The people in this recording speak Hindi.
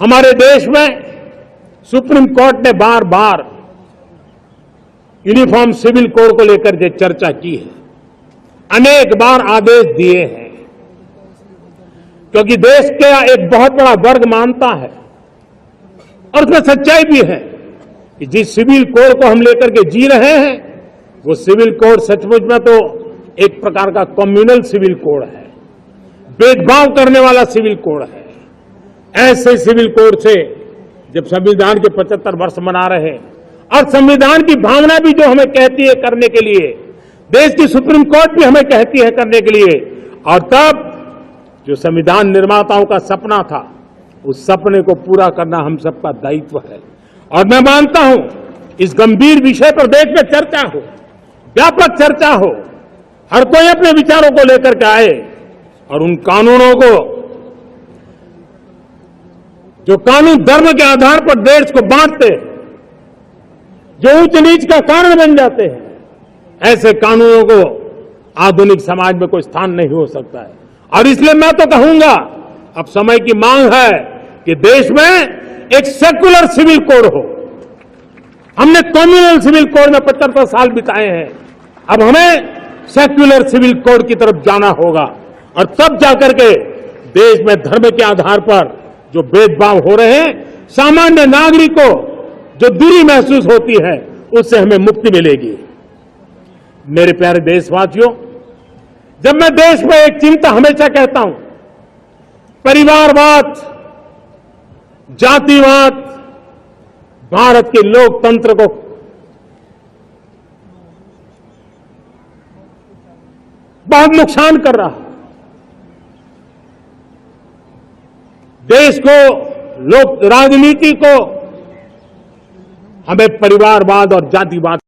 हमारे देश में सुप्रीम कोर्ट ने बार बार यूनिफॉर्म सिविल कोड को लेकर के चर्चा की है, अनेक बार आदेश दिए हैं, क्योंकि देश का एक बहुत बड़ा वर्ग मानता है और उसमें सच्चाई भी है कि जिस सिविल कोड को हम लेकर के जी रहे हैं वो सिविल कोड सचमुच में तो एक प्रकार का कम्युनल सिविल कोड है, भेदभाव करने वाला सिविल कोड है। ऐसे सिविल कोड से जब संविधान के 75 वर्ष मना रहे हैं और संविधान की भावना भी जो हमें कहती है करने के लिए, देश की सुप्रीम कोर्ट भी हमें कहती है करने के लिए, और तब जो संविधान निर्माताओं का सपना था उस सपने को पूरा करना हम सबका दायित्व है। और मैं मानता हूं इस गंभीर विषय पर देश में चर्चा हो, व्यापक चर्चा हो, हर कोई अपने विचारों को लेकर के आए और उन कानूनों को जो कानून धर्म के आधार पर देश को बांटते, जो ऊंच नीच का कारण बन जाते हैं, ऐसे कानूनों को आधुनिक समाज में कोई स्थान नहीं हो सकता है। और इसलिए मैं तो कहूंगा अब समय की मांग है कि देश में एक सेक्युलर सिविल कोड हो। हमने कम्युनल सिविल कोड में 75 साल बिताए हैं, अब हमें सेक्युलर सिविल कोड की तरफ जाना होगा और तब जाकर के देश में धर्म के आधार पर जो भेदभाव हो रहे हैं, सामान्य नागरिक को जो दूरी महसूस होती है उससे हमें मुक्ति मिलेगी। मेरे प्यारे देशवासियों, जब मैं देश में एक चिंता हमेशा कहता हूं, परिवारवाद, जातिवाद भारत के लोकतंत्र को बहुत नुकसान कर रहा है। देश को, लोक राजनीति को हमें परिवारवाद और जातिवाद